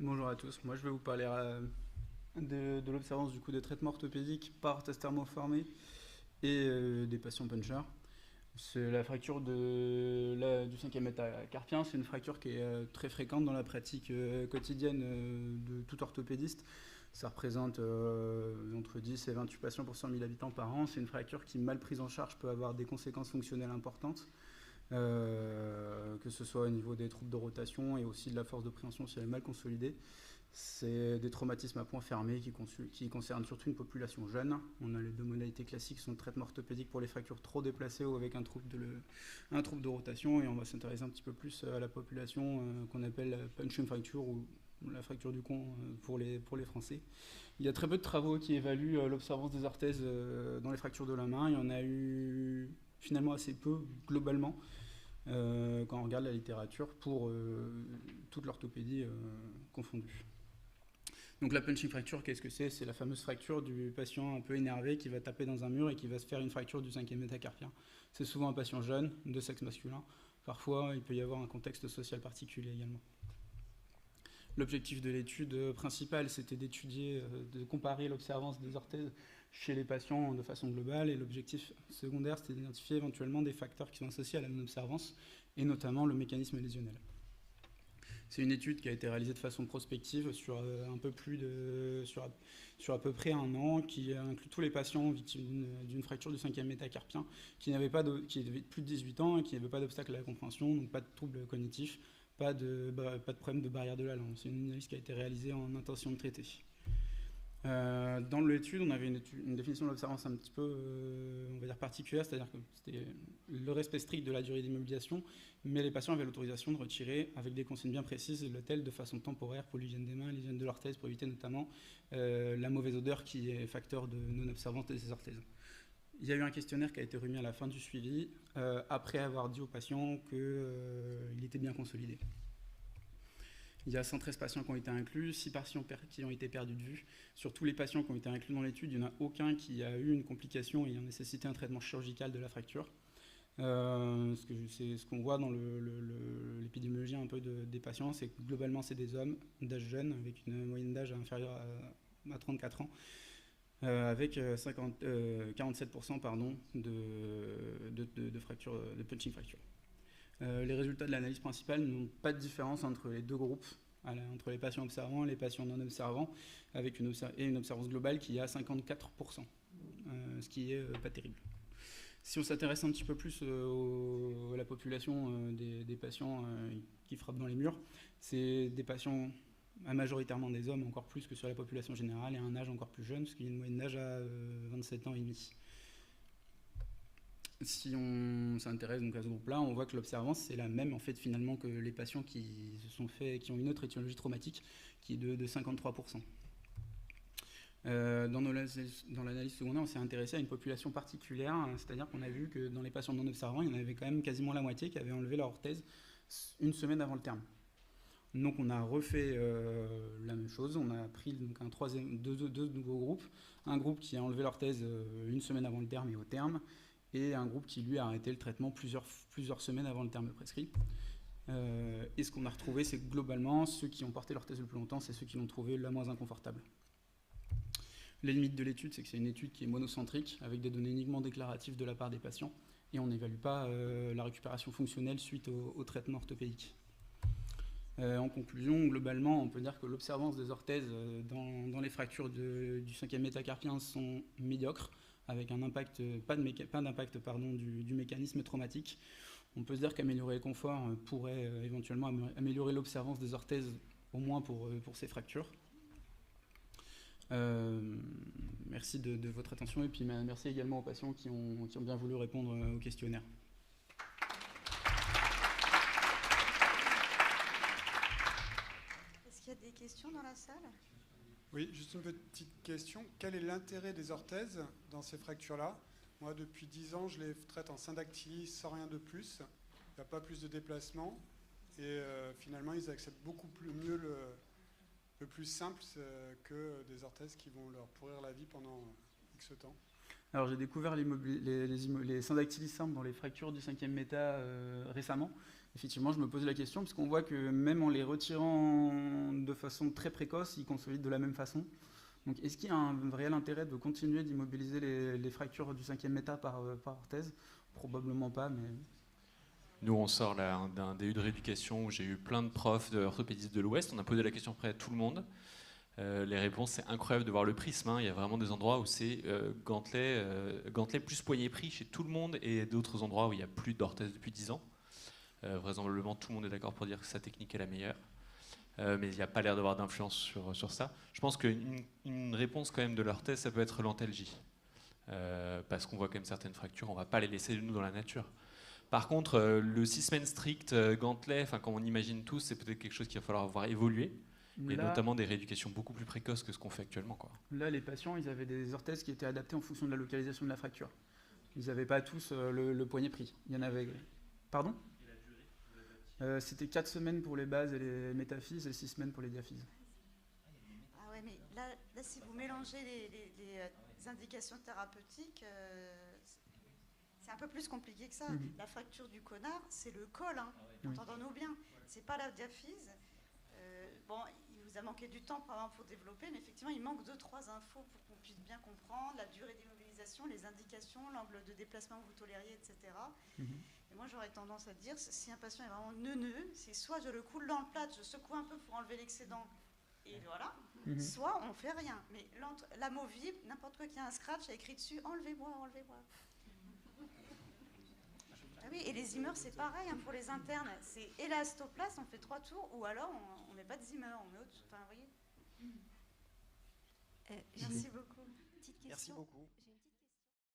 Bonjour à tous, moi je vais vous parler de l'observance du coup des traitements orthopédiques par orthèse thermoformée et des patients punchers. C'est la fracture du cinquième métacarpien, c'est une fracture qui est très fréquente dans la pratique quotidienne de tout orthopédiste. Ça représente entre 10 et 28 patients pour 100 000 habitants par an. C'est une fracture qui, mal prise en charge, peut avoir des conséquences fonctionnelles importantes. Que ce soit au niveau des troubles de rotation et aussi de la force de préhension si elle est mal consolidée. C'est des traumatismes à point fermé qui concernent surtout une population jeune. On a les deux modalités classiques qui sont le traitement orthopédique pour les fractures trop déplacées ou avec un trouble de rotation, et on va s'intéresser un petit peu plus à la population qu'on appelle punching fracture ou la fracture du con pour les Français. Il y a très peu de travaux qui évaluent l'observance des orthèses dans les fractures de la main. Il y en a eu finalement assez peu globalement. Quand on regarde la littérature pour toute l'orthopédie confondue. Donc la punching fracture, qu'est-ce que c'est? C'est la fameuse fracture du patient un peu énervé qui va taper dans un mur et qui va se faire une fracture du cinquième métacarpien. C'est souvent un patient jeune, de sexe masculin. Parfois, il peut y avoir un contexte social particulier également. L'objectif de l'étude principale, c'était d'étudier, de comparer l'observance des orthèses chez les patients de façon globale, et l'objectif secondaire, c'était d'identifier éventuellement des facteurs qui sont associés à la non-observance, et notamment le mécanisme lésionnel. C'est une étude qui a été réalisée de façon prospective sur sur à peu près un an, qui inclut tous les patients victimes d'une fracture du cinquième métacarpien qui avaient plus de 18 ans et qui n'avaient pas d'obstacle à la compréhension, donc pas de troubles cognitifs, pas de problème de barrière de la langue. C'est une analyse qui a été réalisée en intention de traiter. Dans l'étude, on avait une définition de l'observance un petit peu, on va dire, particulière, c'est-à-dire que c'était le respect strict de la durée d'immobilisation, mais les patients avaient l'autorisation de retirer, avec des consignes bien précises, le tel de façon temporaire pour l'hygiène des mains, l'hygiène de l'orthèse, pour éviter notamment la mauvaise odeur qui est facteur de non-observance de ces orthèses. Il y a eu un questionnaire qui a été remis à la fin du suivi, après avoir dit aux patients qu'il était bien consolidé. Il y a 113 patients qui ont été inclus, 6 patients qui ont été perdus de vue. Sur tous les patients qui ont été inclus dans l'étude, il n'y en a aucun qui a eu une complication et a nécessité un traitement chirurgical de la fracture. C'est ce qu'on voit dans l'épidémiologie un peu des patients, c'est que globalement c'est des hommes d'âge jeune, avec une moyenne d'âge inférieure à 34 ans, avec 47% de fractures, de punching fracture. Les résultats de l'analyse principale n'ont pas de différence entre les deux groupes, entre les patients observants et les patients non observants, avec une observance globale qui est à 54%, ce qui est pas terrible. Si on s'intéresse un petit peu plus à la population des patients qui frappent dans les murs, c'est des patients majoritairement des hommes, encore plus que sur la population générale, et à un âge encore plus jeune, parce qu'il y a une moyenne d'âge à 27 ans et demi. Si on s'intéresse donc à ce groupe-là, on voit que l'observance c'est la même en fait finalement que les patients qui ont une autre étiologie traumatique, qui est de 53%. Dans l'analyse secondaire, on s'est intéressé à une population particulière, c'est-à-dire qu'on a vu que dans les patients non observants, il y en avait quand même quasiment la moitié qui avaient enlevé leur orthèse une semaine avant le terme. Donc on a refait la même chose, on a pris donc deux nouveaux groupes, un groupe qui a enlevé l'orthèse une semaine avant le terme et au terme, et un groupe qui lui a arrêté le traitement plusieurs semaines avant le terme prescrit. Et ce qu'on a retrouvé, c'est que globalement, ceux qui ont porté l'orthèse le plus longtemps, c'est ceux qui l'ont trouvé la moins inconfortable. Les limites de l'étude, c'est que c'est une étude qui est monocentrique, avec des données uniquement déclaratives de la part des patients, et on n'évalue pas la récupération fonctionnelle suite au traitement orthopédique. En conclusion, globalement, on peut dire que l'observance des orthèses dans les fractures du cinquième métacarpien sont médiocres, avec un impact, pas d'impact du mécanisme traumatique. On peut se dire qu'améliorer le confort pourrait éventuellement améliorer l'observance des orthèses, au moins pour ces fractures. Merci de votre attention, et puis merci également aux patients qui ont bien voulu répondre au questionnaire. Est-ce qu'il y a des questions dans la salle ? Oui, juste une petite question. Quel est l'intérêt des orthèses dans ces fractures-là? Moi, depuis 10 ans, je les traite en syndactylie sans rien de plus. Il n'y a pas plus de déplacement. Et finalement, ils acceptent beaucoup mieux le plus simple que des orthèses qui vont leur pourrir la vie pendant X temps. Alors j'ai découvert les syndactylies simples dans les fractures du cinquième méta récemment. effectivement, je me pose la question, parce qu'on voit que même en les retirant de façon très précoce, ils consolident de la même façon. Donc est-ce qu'il y a un réel intérêt de continuer d'immobiliser les fractures du 5e méta par orthèse? Probablement pas, mais... Nous, on sort là d'un DU de rééducation où j'ai eu plein de profs d'orthopédistes de l'Ouest. On a posé la question près à tout le monde. Les réponses, c'est incroyable de voir le prisme. Hein. Il y a vraiment des endroits où c'est gantelet plus poignet pris chez tout le monde, et d'autres endroits où il n'y a plus d'orthèse depuis 10 ans. Vraisemblablement, tout le monde est d'accord pour dire que sa technique est la meilleure. Mais il n'y a pas l'air d'avoir d'influence sur ça. Je pense qu'une réponse quand même de l'orthèse, ça peut être l'antalgie. Parce qu'on voit quand même certaines fractures, on ne va pas les laisser nous dans la nature. Par contre, le 6 semaines strict, gantelet, comme on imagine tous, c'est peut-être quelque chose qu'il va falloir voir évoluer. Et là, notamment des rééducations beaucoup plus précoces que ce qu'on fait actuellement, quoi. Là, les patients, ils avaient des orthèses qui étaient adaptées en fonction de la localisation de la fracture. Ils n'avaient pas tous le poignet pris. Il y en avait... Pardon ? C'était 4 semaines pour les bases et les métaphyses et 6 semaines pour les diaphyses. Ah ouais, mais là si vous mélangez les indications thérapeutiques, c'est un peu plus compliqué que ça. La fracture du connard, c'est le col, hein. Entendons-nous bien. C'est pas la diaphyse. Bon, il vous a manqué du temps pour développer, mais effectivement, il manque 2-3 infos pour qu'on puisse bien comprendre la durée d'immobilisation, les indications, l'angle de déplacement que vous tolériez, etc. Et moi, j'aurais tendance à dire, si un patient est vraiment neuneux, c'est soit je le coule dans le plat, je secoue un peu pour enlever l'excédent, et voilà, soit on fait rien. Mais l'amovible, n'importe quoi qui a un scratch, a écrit dessus, enlevez-moi, enlevez-moi. Ah oui, et les Zimmer, c'est pareil hein, pour les internes. C'est élastoplaste, on fait 3 tours, ou alors on met pas de Zimmer, on met autre. Enfin, vous voyez. Merci beaucoup. Petite question. Merci beaucoup.